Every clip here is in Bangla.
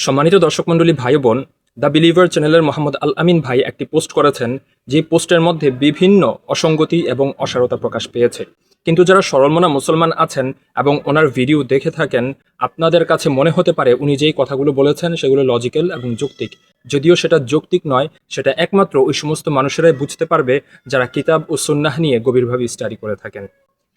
সম্মানিত দর্শক মণ্ডলী, ভাই বোন, দ্য বিলিভার চ্যানেলের মোহাম্মদ আল আমিন ভাই একটি পোস্ট করেছেন, যে পোস্টের মধ্যে বিভিন্ন অসঙ্গতি এবং অসারতা প্রকাশ পেয়েছে। কিন্তু যারা সরলমনা মুসলমান আছেন এবং ওনার ভিডিও দেখে থাকেন, আপনাদের কাছে মনে হতে পারে উনি যেই কথাগুলো বলেছেন সেগুলো লজিক্যাল এবং যৌক্তিক। যদিও সেটা যৌক্তিক নয়, সেটা একমাত্র ওই সমস্ত মানুষেরাই বুঝতে পারবে যারা কিতাব ও সুন্নাহ নিয়ে গভীরভাবে স্টাডি করে থাকেন।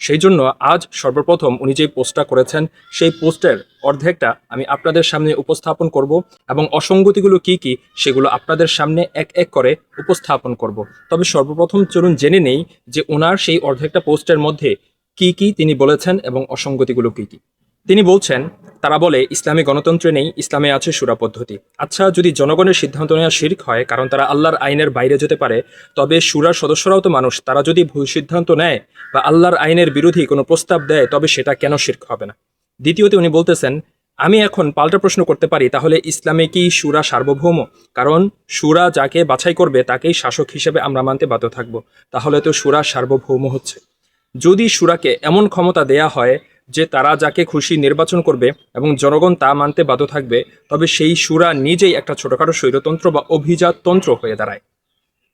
সেই জন্য আজ সর্বপ্রথম উনি যে পোস্টটা করেছেন সেই পোস্টের অর্ধেকটা আমি আপনাদের সামনে উপস্থাপন করব এবং অসঙ্গতিগুলো কি কি সেগুলো আপনাদের সামনে এক এক করে উপস্থাপন করব। তবে সর্বপ্রথম চলুন জেনে নেই যে ওনার সেই অর্ধেকটা পোস্টের মধ্যে কি কি তিনি বলেছেন এবং অসঙ্গতিগুলো কি কি। তিনি বলছেন, তারা বলে ইসলামী গণতন্ত্রে নেই, ইসলামে আছে শুরা পদ্ধতি। আচ্ছা, যদি জনগণের সিদ্ধান্ত নেওয়া শিরক হয় কারণ তারা আল্লাহর আইনের বাইরে যেতে পারে, তবে শুরার সদস্যরাও তো মানুষ, তারা যদি ভুল সিদ্ধান্ত নেয় বা আল্লাহর আইনের বিরোধী কোনো প্রস্তাব দেয় তবে সেটা কেন শিরক হবে না? দ্বিতীয়তে উনি বলতেছেন, আমি এখন পাল্টা প্রশ্ন করতে পারি, তাহলে ইসলামে কি শুরা সার্বভৌম? কারণ শুরা যাকে বাছাই করবে তাকেই শাসক হিসেবে আমরা মানতে বাধ্য থাকব। তাহলে তো শুরা সার্বভৌম হচ্ছে। যদি শুরাকে এমন ক্ষমতা দেয়া হয় যে তারা যাকে খুশি নির্বাচন করবে এবং জনগণ তা মানতে বাধ্য থাকবে, তবে সেই শুরা নিজেই একটা ছোটখাটো স্বৈরতন্ত্র বা অভিজাততন্ত্র হয়ে দাঁড়ায়।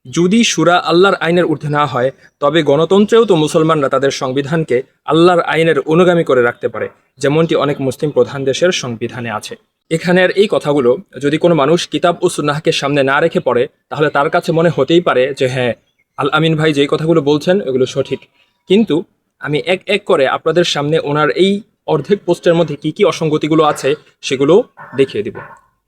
যদি শুরা আল্লাহর আইনের ঊর্ধ্বে না হয়, তবে গণতন্ত্রেও তো মুসলমানরা তাদের সংবিধানকে আল্লাহর আইনের অনুগামী করে রাখতে পারে, যেমনটি অনেক মুসলিম প্রধান দেশের সংবিধানে আছে। এখানের এই কথাগুলো যদি কোনো মানুষ কিতাব ও সুন্নাহকে সামনে না রেখে পড়ে, তাহলে তার কাছে মনে হতেই পারে যে হ্যাঁ, আল আমিন ভাই যেই কথাগুলো বলছেন এগুলো সঠিক। কিন্তু আমি এক এক করে আপনাদের সামনে ওনার এই অর্ধেক পোস্টের মধ্যে কি কি অসঙ্গতিগুলো আছে সেগুলো দেখিয়ে দিব।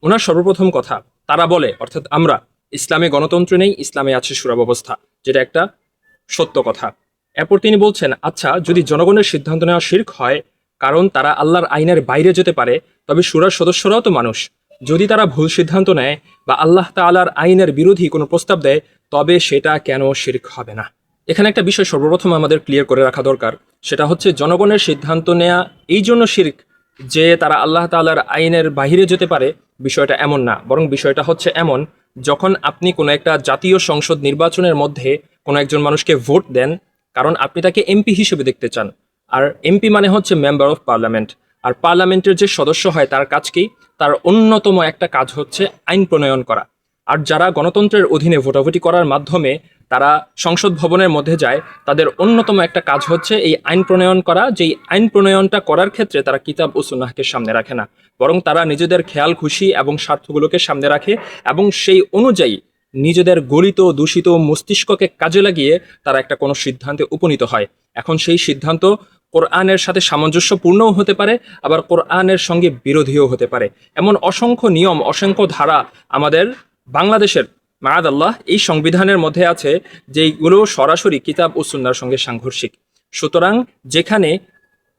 ওনার সর্বপ্রথম কথা, তারা বলে অর্থাৎ আমরা, ইসলামে গণতন্ত্র নেই, ইসলামে আছে শুরা ব্যবস্থা, যেটা একটা সত্য কথা। এরপর তিনি বলছেন, আচ্ছা, যদি জনগণের সিদ্ধান্ত নেওয়া শিরক হয় কারণ তারা আল্লাহর আইনের বাইরে যেতে পারে, তবে শুরার সদস্যরাও তো মানুষ, যদি তারা ভুল সিদ্ধান্ত নেয় বা আল্লাহ তাআলার আইনের বিরোধী কোনো প্রস্তাব দেয়, তবে সেটা কেন শিরক হবে না? এখানে একটা বিষয় সর্বপ্রথম আমাদের ক্লিয়ার করে রাখা দরকার, সেটা হচ্ছে জনগণের সিদ্ধান্ত নেওয়া এই জন্য শিরক যে তারা আল্লাহ তাআলার আইনের বাইরে যেতে পারে, বিষয়টা এমন না। বরং বিষয়টা হচ্ছে এমন, যখন আপনি কোনো একটা জাতীয় সংসদ নির্বাচনের মধ্যে কোনো একজন মানুষকে ভোট দেন, কারণ আপনি তাকে এমপি হিসেবে দেখতে চান। আর এমপি মানে হচ্ছে মেম্বার অফ পার্লামেন্ট। আর পার্লামেন্টের যে সদস্য হয় তার কাজ কি? তার অন্যতম একটা কাজ হচ্ছে আইন প্রণয়ন করা। আর যারা গণতন্ত্রের অধীনে ভোটাভুটি করার মাধ্যমে তারা সংসদ ভবনের মধ্যে যায়, তাদের অন্যতম একটা কাজ হচ্ছে এই আইন প্রণয়ন করা। যেই আইন প্রণয়নটা করার ক্ষেত্রে তারা কিতাব ও সুন্নাহকে সামনে রাখে না, বরং তারা নিজেদের খেয়াল খুশি এবং স্বার্থগুলোকে সামনে রাখে এবং সেই অনুযায়ী নিজেদের গলিত দূষিত মস্তিষ্ককে কাজে লাগিয়ে তারা একটা কোনো সিদ্ধান্তে উপনীত হয়। এখন সেই সিদ্ধান্ত কোরআনের সাথে সামঞ্জস্যপূর্ণও হতে পারে, আবার কোরআনের সঙ্গে বিরোধীও হতে পারে। এমন অসংখ্য নিয়ম, অসংখ্য ধারা আমাদের বাংলাদেশের মাআদাল্লাহ এই সংবিধানের মধ্যে আছে যেইগুলো সরাসরি কিতাব ও সুন্নাহর সঙ্গে সাংঘর্ষিক। সুতরাং যেখানে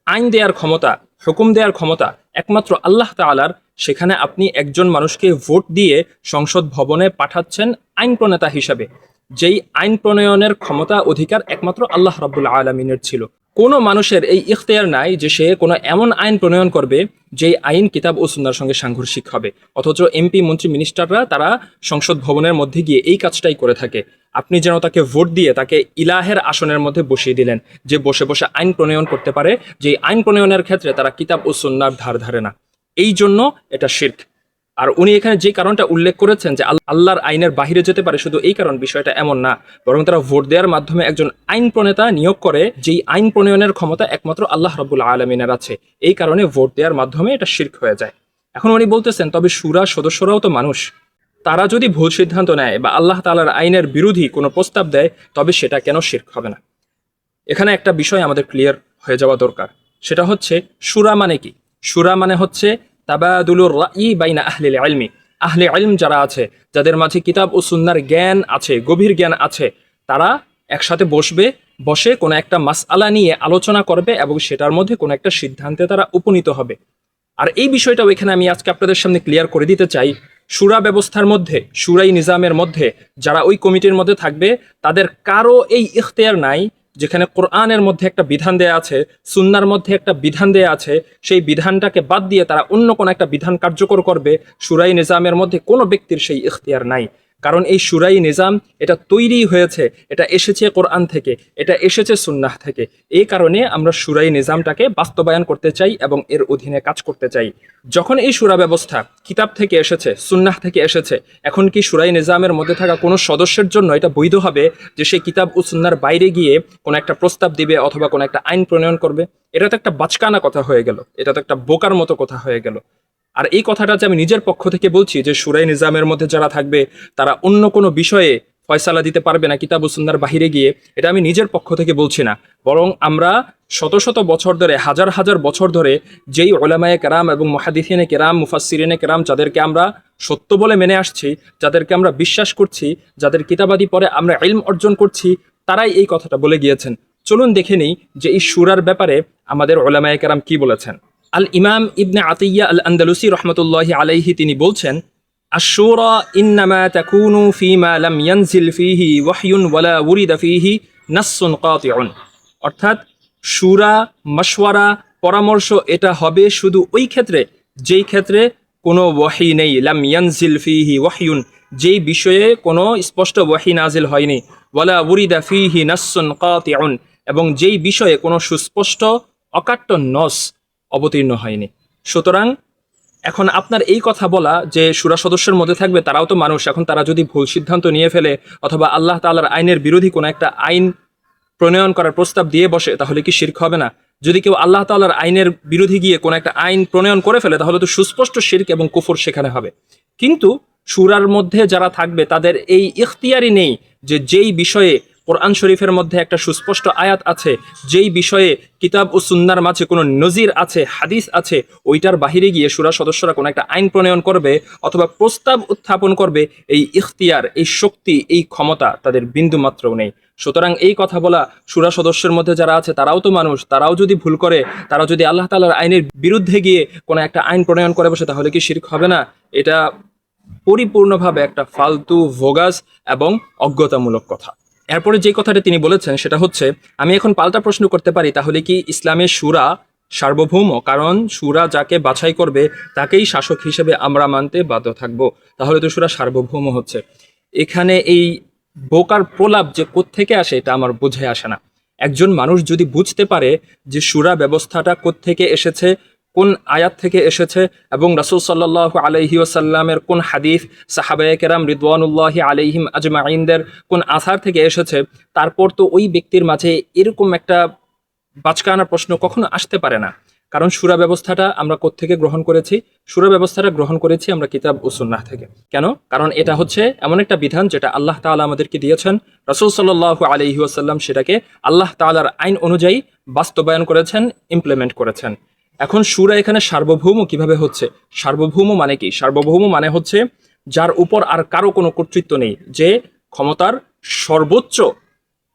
আইন দেওয়ার ক্ষমতা, হুকুম দেওয়ার ক্ষমতা একমাত্র আল্লাহ তাআলার, সেখানে আপনি একজন মানুষকে ভোট দিয়ে সংসদ ভবনে পাঠাচ্ছেন আইন প্রণেতা হিসাবে, যেই আইন প্রণয়নের ক্ষমতা অধিকার একমাত্র আল্লাহ রাব্বুল আলামিনের ছিল। কোনো মানুষের এই ইখতিয়ার নাই যে সে কোনো এমন আইন প্রণয়ন করবে যেই আইন কিতাব ও সুন্নাহর সঙ্গে সাংঘর্ষিক হবে। অথচ এমপি, মন্ত্রী, মিনিস্টাররা তারা সংসদ ভবনের মধ্যে গিয়ে এই কাজটাই করে থাকে। আপনি যেন তাকে ভোট দিয়ে তাকে ইলাহের আসনের মধ্যে বসিয়ে দিলেন, যে বসে বসে আইন প্রণয়ন করতে পারে, যে আইন প্রণয়নের ক্ষেত্রে তারা কিতাব ও সুন্নাহর ধার ধারে না। এই জন্য এটা শিরক। আর উনি এখানে যে কারণটা উল্লেখ করেছেন যে আল্লাহর আইনের বাহিরে যেতে পারে, শুধু এই কারণ, বিষয়টা এমন না। বরং তারা ভোট দেওয়ার মাধ্যমে একজন আইন প্রণেতা নিয়োগ করে, যেই আইন প্রণয়নের ক্ষমতা একমাত্র আল্লাহ রাব্বুল আলামিনের আছে। এই কারণে ভোট দেওয়ার মাধ্যমে এটা শিরক হয়ে যায়। এখন উনি বলতেছেন, তবে শুরা সদস্যরাও তো মানুষ, তারা যদি ভুল সিদ্ধান্ত নেয় বা আল্লাহ তাআলার আইনের বিরোধী কোনো প্রস্তাব দেয়, তবে সেটা কেন শিরক হবে না? এখানে একটা বিষয় আমাদের ক্লিয়ার হয়ে যাওয়া দরকার, সেটা হচ্ছে শুরা মানে কি? শুরা মানে হচ্ছে তাবাদুলুর রাই বাইনা আহলিল ইলমি। আহলে ইলম যারা আছে, যাদের মাঝে কিতাব ও সুন্নাহর জ্ঞান আছে, গভীর জ্ঞান আছে, তারা একসাথে বসে কোনো একটা মাসআলা নিয়ে আলোচনা করবে এবং সেটার মধ্যে কোনো একটা সিদ্ধান্তে তারা উপনীত হবে। আর এই বিষয়টাও এখানে আমি আজকে আপনাদের সামনে ক্লিয়ার করে দিতে চাই। শুরা ব্যবস্থার মধ্যে, শুরাই নিজামের মধ্যে যারা ওই কমিটির মধ্যে থাকবে, তাদের কারো এই ইখতিয়ার নাই যেখানে কোরআনের মধ্যে একটা বিধান দেয়া আছে, সুন্নাহর মধ্যে একটা বিধান দেয়া আছে, সেই বিধানটাকে বাদ দিয়ে তারা অন্য কোনো একটা বিধান কার্যকর করবে। শুরাই নিজামের মধ্যে কোনো ব্যক্তির সেই ইখতিয়ার নাই। কারণ এই শুরাই নিজাম এটা তৈরি হয়েছে, এটা এসেছে কোরআন থেকে, এটা এসেছে সুন্নাহ থেকে। এই কারণে আমরা শুরাই নিজামটাকে বাস্তবায়ন করতে চাই এবং এর অধীনে কাজ করতে চাই। যখন এই শুরা ব্যবস্থা কিতাব থেকে এসেছে, সুন্নাহ থেকে এসেছে, এখন কি শুরাই নিজামের মধ্যে থাকা কোনো সদস্যের জন্য এটা বৈধ হবে যে সে কিতাব ও সুন্নাহর বাইরে গিয়ে কোনো একটা প্রস্তাব দিবে অথবা কোনো একটা আইন প্রণয়ন করবে? এটা তো একটা বাচকানা কথা হয়ে গেল, এটা তো একটা বোকার মতো কথা হয়ে গেল। আর এই কথাটা যে আমি নিজের পক্ষ থেকে বলছি যে শুরাই নিজামের মধ্যে যারা থাকবে তারা অন্য কোনো বিষয়ে ফয়সালা দিতে পারবে না কিতাব ও সুন্নাহর বাহিরে গিয়ে, এটা আমি নিজের পক্ষ থেকে বলছি না। বরং আমরা শত শত বছর ধরে, হাজার হাজার বছর ধরে যেই উলামায়ে কেরাম এবং মুহাদ্দিসিনে কেরাম, মুফাসসিরিনে কেরাম যাদেরকে আমরা সত্য বলে মেনে আসছি, যাদেরকে আমরা বিশ্বাস করছি, যাদের কিতাবাদি পরে আমরা ইলম অর্জন করছি, তারাই এই কথাটা বলে গিয়েছেন। চলুন দেখে নিই যে এই শুরার ব্যাপারে আমাদের উলামায়ে কেরাম কি বলেছেন। আল ইমাম ইবনে আতিয়া আল আন্দালুসি রহমতুল্লাহি আলাইহি তিনি বলছেন, আশ-শুরা ইন্নামা তাকুনু ফীমা লাম ইয়ানজিল ফীহি ওয়াহয়ুন ওয়ালা উরিদা ফীহি নাসসুন কাতিউন। অর্থাৎ শুরা, মাশওয়ারা, পরামর্শ এটা হবে শুধু ওই ক্ষেত্রে যেই ক্ষেত্রে কোনো ওয়াহি নেই, লাম ইয়ানজিল ফীহি ওয়াহয়ুন, যেই বিষয়ে কোনো স্পষ্ট ওয়াহি নাজিল হয়নি, ওয়ালা উরিদা ফীহি নাসসুন কাতিউন, এবং যেই বিষয়ে কোনো সুস্পষ্ট অকাট্য নস অবতীর্ণ হয়নি। সুতরাং এখন আপনার এই কথা বলা যে শুরা সদস্যের মধ্যে থাকবে তারাও তো মানুষ, এখন তারা যদি ভুল সিদ্ধান্ত নিয়ে ফেলে অথবা আল্লাহ তাআলার আইনের বিরোধী কোনো একটা আইন প্রণয়ন করার প্রস্তাব দিয়ে বসে, তাহলে কি শিরক হবে না? যদি কেউ আল্লাহ তাআলার আইনের বিরোধী গিয়ে কোনো একটা আইন প্রণয়ন করে ফেলে তাহলে তো সুস্পষ্ট শিরক এবং কুফর সেখানে হবে। কিন্তু শুরার মধ্যে যারা থাকবে তাদের এই ইখতিয়ারই নেই যে যেই বিষয়ে কোরআন শরীফের মধ্যে একটা সুস্পষ্ট আয়াত আছে, যেই বিষয়ে কিতাব ও সুন্নাহর মাঝে কোনো নজির আছে, হাদিস আছে, ওইটার বাহিরে গিয়ে শুরা সদস্যরা কোনো একটা আইন প্রণয়ন করবে অথবা প্রস্তাব উত্থাপন করবে, এই ইখতিয়ার, এই শক্তি, এই ক্ষমতা তাদের বিন্দু মাত্রও নেই। সুতরাং এই কথা বলা, শুরা সদস্যের মধ্যে যারা আছে তারাও তো মানুষ, তারাও যদি ভুল করে, তারা যদি আল্লাহ তাআলার আইনের বিরুদ্ধে গিয়ে কোনো একটা আইন প্রণয়ন করে বসে, তাহলে কি শিরক হবে না? এটা পরিপূর্ণভাবে একটা ফালতু, ভোগাস এবং অজ্ঞতামূলক কথা। এরপরে যে কথাটা তিনি বলেছেন সেটা হচ্ছে, আমি এখন পাল্টা প্রশ্ন করতে পারি, তাহলে কি ইসলামে শুরা সার্বভৌম? কারণ শুরা যাকে বাছাই করবে তাকেই শাসক হিসেবে আমরা মানতে বাধ্য থাকব, তাহলে তো শুরা সার্বভৌম হচ্ছে। এখানে এই বোকার প্রলাপ যে কোত্থেকে আসে এটা আমার বুঝে আসে না। একজন মানুষ যদি বুঝতে পারে যে শুরা ব্যবস্থাটা কোত্থেকে এসেছে, কোন আয়াত থেকে এসেছে, এবং রাসূল সাল্লাল্লাহু আলাইহি ওয়াসাল্লামের কোন হাদিস, সাহাবায়ে কেরাম রিদওয়ানুল্লাহি আলাইহিম আজমাইনদের কোন আসার থেকে এসেছে, তারপর তো ওই ব্যক্তির মাঝে এরকম একটা বাচকানা প্রশ্ন কখনো আসতে পারে না। কারণ শুরা ব্যবস্থাটা আমরা কোত্থেকে গ্রহণ করেছি? শুরা ব্যবস্থাটা গ্রহণ করেছি আমরা কিতাব ও সুন্নাহ থেকে। কেন? কারণ এটা হচ্ছে এমন একটা বিধান যেটা আল্লাহ তাআলা আমাদেরকে দিয়েছেন, রাসূল সাল্লাল্লাহু আলাইহি ওয়াসাল্লাম সেটাকে আল্লাহ তাআলার আইন অনুযায়ী বাস্তবায়ন করেছেন, ইমপ্লিমেন্ট করেছেন। এখন শুরা এখানে সার্বভৌম কিভাবে হচ্ছে? সার্বভৌম মানে কি? সার্বভৌম মানে হচ্ছে যার উপর আর কারো কোনো কর্তৃত্ব নেই, যে ক্ষমতার সর্বোচ্চ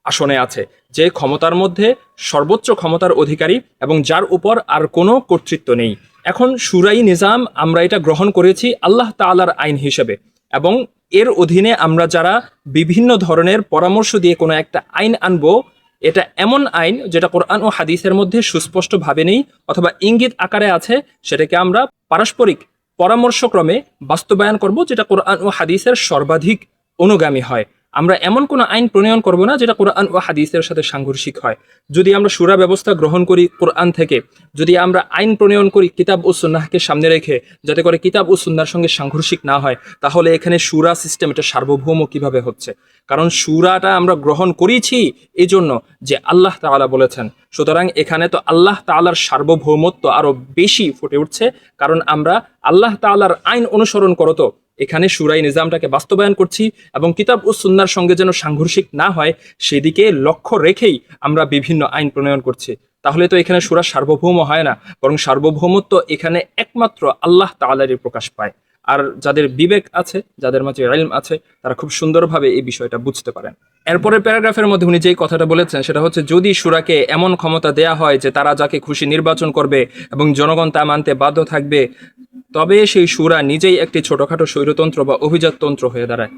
আসনে আছে, যে ক্ষমতার মধ্যে সর্বোচ্চ ক্ষমতার অধিকারী এবং যার উপর আর কোনো কর্তৃত্ব নেই। এখন শুরাই নিজাম আমরা এটা গ্রহণ করেছি আল্লাহ তাআলার আইন হিসেবে, এবং এর অধীনে আমরা যারা বিভিন্ন ধরনের পরামর্শ দিয়ে কোনো একটা আইন আনবো, এটা এমন আইন যেটা কোরআন ও হাদিসের মধ্যে সুস্পষ্টভাবে নেই অথবা ইঙ্গিত আকারে আছে, সেটাকে আমরা পারস্পরিক পরামর্শক্রমে বাস্তবায়ন করব, যেটা কোরআন ও হাদিসের সর্বাধিক অনুগামী হয়। আমরা এমন কোনো আইন প্রণয়ন করব না যেটা কোরআন ও হাদিসের সাথে সাংঘর্ষিক হয়। যদি আমরা শুরা ব্যবস্থা গ্রহণ করি কোরআন থেকে, যদি আমরা আইন প্রণয়ন করি কিতাব ও সুন্নাহকে সামনে রেখে, যাতে করে কিতাব ও সুন্নাহর সঙ্গে সাংঘর্ষিক না হয়, তাহলে এখানে শুরা সিস্টেম এটা সার্বভৌম কিভাবে হচ্ছে? কারণ শুরাটা আমরা গ্রহণ করেছি এই জন্য যে আল্লাহ তাআলা বলেছেন। সুতরাং এখানে তো আল্লাহ তাআলার সার্বভৌমত্ব আরো বেশি ফুটে উঠছে, কারণ আমরা আল্লাহ তাআলার আইন অনুসরণ করতো এখানে শুরাই নিজামটাকে বাস্তবায়ন করছি, এবং কিতাব ও সুন্নাহর সঙ্গে যেন সাংঘর্ষিক না হয় সেদিকে লক্ষ্য রেখেই আমরা বিভিন্ন আইন প্রণয়ন করছি। তাহলে তো এখানে শুরা সার্বভৌম হয় না, বরং সার্বভৌমত্ব এখানে একমাত্র আল্লাহ তাআলারই প্রকাশ পায়। আর যাদের বিবেক আছে, যাদের মাঝে ইলম আছে, তারা খুব সুন্দরভাবে এই বিষয়টা বুঝতে পারেন। এরপরের প্যারাগ্রাফের মধ্যে উনি যেই কথাটা বলেছেন সেটা হচ্ছে, যদি শুরাকে এমন ক্ষমতা দেয়া হয় যে তারা যাকে খুশি নির্বাচন করবে এবং জনগণ তা মানতে বাধ্য থাকবে, তবে সেই শুরা নিজেই একটি ছোটখাটো স্বৈরতন্ত্র বা অভিজাততন্ত্র হয়ে দাঁড়ায়।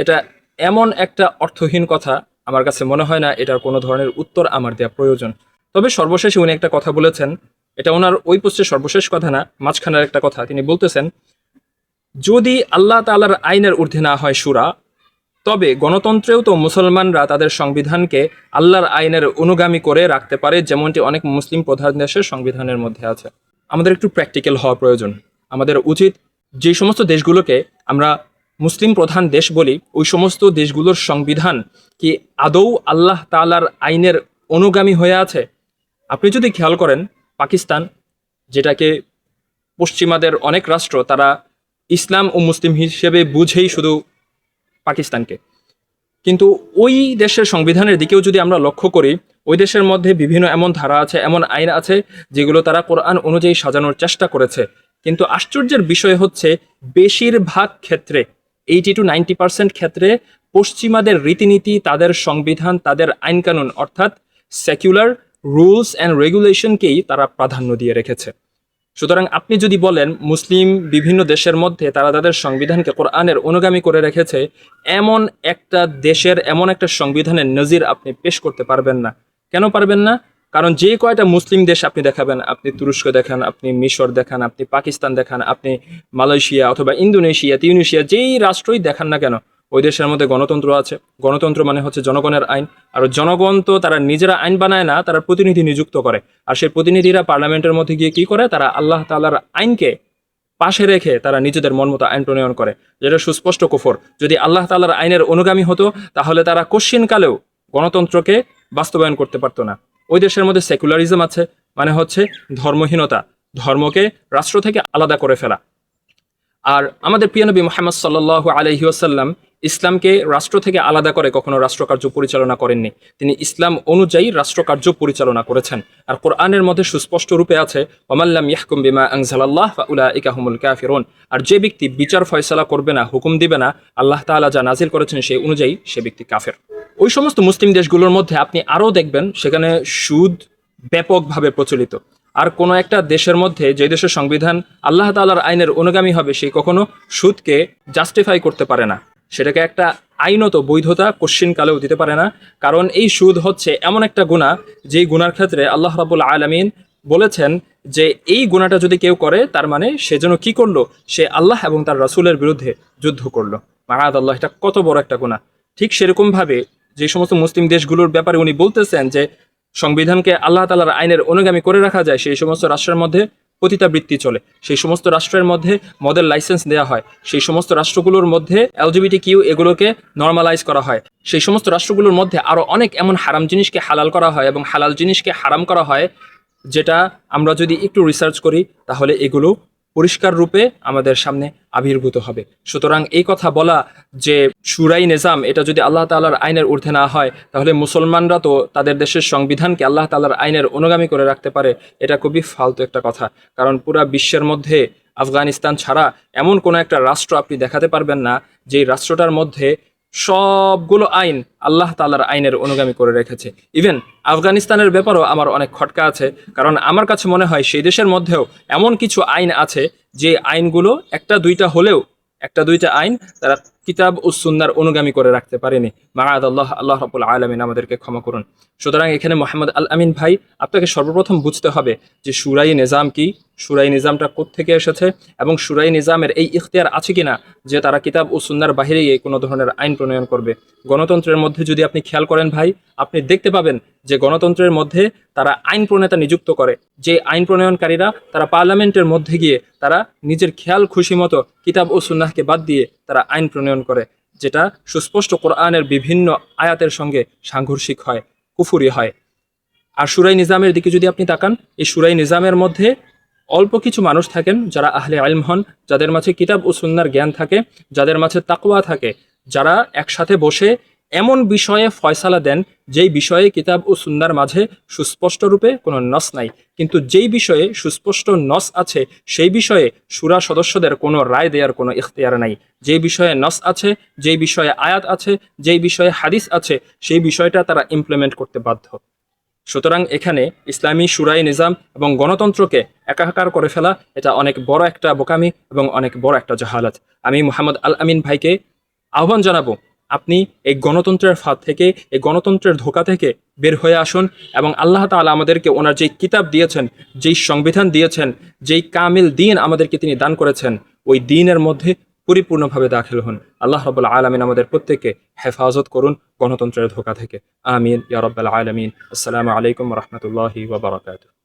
এটা এমন একটা অর্থহীন কথা, আমার কাছে মনে হয় না এটার কোনো ধরনের উত্তর আমার দেওয়া প্রয়োজন। তবে সর্বশেষে উনি একটা কথা বলেছেন, এটা ওনার ওই পোস্টের সর্বশেষ কথা না, মাঝখানের একটা কথা। তিনি বলতেছেন, যদি আল্লাহ তাআলার আইনের ঊর্ধ্বে না হয় শুরা, তবে গণতন্ত্রেও তো মুসলমানরা তাদের সংবিধানকে আল্লাহর আইনের অনুগামী করে রাখতে পারে, যেমনটি অনেক মুসলিম প্রধান দেশের সংবিধানের মধ্যে আছে। আমাদের একটু প্র্যাকটিক্যাল হওয়া প্রয়োজন। আমাদের উচিত যে সমস্ত দেশগুলোকে আমরা মুসলিম প্রধান দেশ বলি, ওই সমস্ত দেশগুলোর সংবিধান কি আদৌ আল্লাহ তাআলার আইনের অনুগামী হয়ে আছে? আপনি যদি খেয়াল করেন, পাকিস্তান, যেটাকে পশ্চিমাদের অনেক রাষ্ট্র তারা ইসলাম ও মুসলিম হিসেবে বুঝেই শুধু পাকিস্তানকে, কিন্তু ওই দেশের সংবিধানের দিকেও যদি আমরা লক্ষ্য করি, ওই দেশের মধ্যে বিভিন্ন এমন ধারা আছে, এমন আইন আছে যেগুলো তারা কোরআন অনুযায়ী সাজানোর চেষ্টা করেছে। কিন্তু আশ্চর্যের বিষয় হচ্ছে, বেশিরভাগ ক্ষেত্রে 80 to 90% ক্ষেত্রে পশ্চিমাদের রীতিনীতি, তাদের সংবিধান, তাদের আইনকানুন অর্থাৎ সেকুলার রুলস অ্যান্ড রেগুলেশনকেই তারা প্রাধান্য দিয়ে রেখেছে। সুতরাং আপনি যদি বলেন মুসলিম বিভিন্ন দেশের মধ্যে তারা তাদের সংবিধানকে কোরআনের অনুগামী করে রেখেছে, এমন একটা দেশের এমন একটা সংবিধানের নজির আপনি পেশ করতে পারবেন না। কেন পারবেন না? কারণ যে কয়টা মুসলিম দেশ আপনি দেখাবেন, আপনি তুরস্ক দেখান, আপনি মিশর দেখান, আপনি পাকিস্তান দেখান, আপনি মালয়েশিয়া অথবা ইন্দোনেশিয়া, তিউনিসিয়া, যেই রাষ্ট্রই দেখান না কেন, ওই দেশের মধ্যে গণতন্ত্র আছে। গণতন্ত্র মানে হচ্ছে জনগণের আইন। আর জনগণ তো তারা নিজেরা আইন বানায় না, তারা প্রতিনিধি নিযুক্ত করে। আর সেই প্রতিনিধিরা পার্লামেন্টের মধ্যে গিয়ে কি করে? তারা আল্লাহ তাআলার আইনকে পাশে রেখে তারা নিজেদের মন মতো আইন প্রণয়ন করে, যেটা সুস্পষ্ট কুফর। যদি আল্লাহ তাআলার আইনের অনুগামী হতো, তাহলে তারা কোশ্চিনকালেও গণতন্ত্রকে বাস্তবায়ন করতে পারতো না। ওই দেশের মধ্যে সেকুলারিজম আছে, মানে হচ্ছে ধর্মহীনতা, ধর্মকে রাষ্ট্র থেকে আলাদা করে ফেলা। আর আমাদের প্রিয় নবী মুহাম্মদ সাল্লাল্লাহু আলাইহি ওয়াসাল্লাম ইসলামকে রাষ্ট্র থেকে আলাদা করে কখনো রাষ্ট্রকার্য পরিচালনা করেননি। তিনি ইসলাম অনুযায়ী রাষ্ট্রকার্য পরিচালনা করেছেন। আর কোরআনের মধ্যে সুস্পষ্ট রূপে আছে, ওয়ামাল্লাম ইয়াহকুম বিমা আনজালাল্লাহ ফাউলাইকা হুমুল কাফিরুন। আর যে ব্যক্তি বিচার ফয়সালা করবে না, হুকুম দিবে না, আল্লাহ তাআলা যা নাজিল করেছেন সেই অনুযায়ী, সে ব্যক্তি কাফের। ওই সমস্ত মুসলিম দেশগুলোর মধ্যে আপনি আরও দেখবেন সেখানে সুদ ব্যাপকভাবে প্রচলিত। আর কোনো একটা দেশের মধ্যে, যে দেশের সংবিধান আল্লাহ তাআলার আইনের অনুগামী হবে, সেই কখনো সুদকে জাস্টিফাই করতে পারে না, সেটাকে একটা আইনত বৈধতা কোশ্চিনকালেও দিতে পারে না। কারণ এই সুদ হচ্ছে এমন একটা গুনাহ, যেই গুনার ক্ষেত্রে আল্লাহ রাব্বুল আলামিন বলেছেন যে এই গুনাহটা যদি কেউ করে, তার মানে সে যেন কি করলো? সে আল্লাহ এবং তার রাসূলের বিরুদ্ধে যুদ্ধ করলো। মাআযাল্লাহ, এটা কত বড় একটা গুনাহ। ঠিক সেরকমভাবে যে সমস্ত মুসলিম দেশগুলোর ব্যাপারে উনি বলতেছেন যে সংবিধানকে আল্লাহ তাআলার আইনের অনুগামী করে রাখা যায়, সেই সমস্ত রাষ্ট্রের মধ্যে পতিতাবৃত্তি চলে, সেই সমস্ত রাষ্ট্রের মধ্যে মদের লাইসেন্স দেওয়া হয়, সেই সমস্ত রাষ্ট্রগুলোর মধ্যে LGBTQ এগুলোকে নর্মালাইজ করা হয়, সেই সমস্ত রাষ্ট্রগুলোর মধ্যে আরও অনেক এমন হারাম জিনিসকে হালাল করা হয় এবং হালাল জিনিসকে হারাম করা হয়, যেটা আমরা যদি একটু রিসার্চ করি তাহলে এগুলো পরিষ্কার রূপে আমাদের সামনে আবির্ভূত হবে। সুতরাং এই কথা বলা যে শুরাই নিজাম এটা যদি আল্লাহ তাআলার আইনের ঊর্ধ্বে না হয়, তাহলে মুসলমানরা তো তাদের দেশের সংবিধানকে আল্লাহ তাআলার আইনের অনুগামী করে রাখতে পারে, এটা খুবই ফালতু একটা কথা। কারণ পুরা বিশ্বের মধ্যে আফগানিস্তান ছাড়া এমন কোনো একটা রাষ্ট্র আপনি দেখাতে পারবেন না যে রাষ্ট্রটার মধ্যে সবগুলো আইন আল্লাহ তাআলার আইনের অনুগামী করে রেখেছে। ইভেন আফগানিস্তানের ব্যাপারেও আমার অনেক খটকা আছে, কারণ আমার কাছে মনে হয় সেই দেশের মধ্যেও এমন কিছু আইন আছে যে আইনগুলো একটা দুইটা আইন তারা কিতাব ও সুন্নাহর অনুগামী করে রাখতে পারেনি। মাআযাল্লাহ, আল্লাহ রাব্বুল আলামিন আমাদেরকে ক্ষমা করুন। সুতরাং এখানে মোহাম্মদ আল আমিন ভাই, আপনাকে সর্বপ্রথম বুঝতে হবে যে শুরাই নিজাম কি, শুরাই নিজামটা কোত্থেকে এসেছে, এবং শুরাই নিজামের এই ইখতিয়ার আছে কিনা যে তারা কিতাব ও সুন্নাহর বাইরে গিয়ে কোনো ধরনের আইন প্রণয়ন করবে। গণতন্ত্রের মধ্যে যদি আপনি খেয়াল করেন ভাই, আপনি দেখতে পাবেন যে গণতন্ত্রের মধ্যে তারা আইন প্রণেতা নিযুক্ত করে, যে আইন প্রণয়নকারীরা তারা পার্লামেন্টের মধ্যে গিয়ে তারা নিজের খেয়াল খুশি মতো কিতাব ও সুন্নাহকে বাদ দিয়ে তারা আইন প্রণয়ন করে, যেটা সুস্পষ্ট কোরআনের বিভিন্ন আয়াতের সঙ্গে সাংঘর্ষিক হয়, কুফুরি হয়। আর শুরাই নিজামের দিকে যদি আপনি তাকান, এই শুরাই নিজামের মধ্যে অল্প কিছু মানুষ থাকেন যারা আহলে ইলম হন, যাদের মাঝে কিতাব ও সুন্নাহর জ্ঞান থাকে, যাদের মাঝে তাকওয়া থাকে, যারা একসাথে বসে এমন বিষয়ে ফয়সালা দেন যেই বিষয়ে কিতাব ও সুন্নাহর মাঝে সুস্পষ্ট রূপে কোনো নস নাই, কিন্তু যেই বিষয়ে সুস্পষ্ট নস আছে সেই বিষয়ে শুরা সদস্যদের কোনো রায় দেওয়ার কোনো ইখতিয়ার নাই। যেই বিষয়ে নস আছে, যেই বিষয়ে আয়াত আছে, যেই বিষয়ে হাদিস আছে, সেই বিষয়টা তারা ইমপ্লিমেন্ট করতে বাধ্য। সুতরাং এখানে ইসলামী শুরাই নিজাম এবং গণতন্ত্রকে একাকার করে ফেলা, এটা অনেক বড় একটা বোকামি এবং অনেক বড় একটা জাহালাত। আমি মোহাম্মদ আল আমিন ভাইকে আহ্বান জানাবো, আপনি এই গণতন্ত্রের ফাঁদ থেকে, এই গণতন্ত্রের ধোঁকা থেকে বের হয়ে আসুন এবং আল্লাহ তাআলা আমাদেরকে ওনার যেই কিতাব দিয়েছেন, যেই সংবিধান দিয়েছেন, যেই কামিল দিন আমাদেরকে তিনি দান করেছেন, ওই দিনের মধ্যে পরিপূর্ণভাবে দাখিল হন। আল্লাহ রাব্বুল আলামিন আমাদের প্রত্যেককে হেফাজত করুন গণতন্ত্রের ধোঁকা থেকে। আমিন ইয়া রাব্বাল আলামিন। আসসালামু আলাইকুম ওয়া রাহমাতুল্লাহি ওয়া বারাকাতুহু।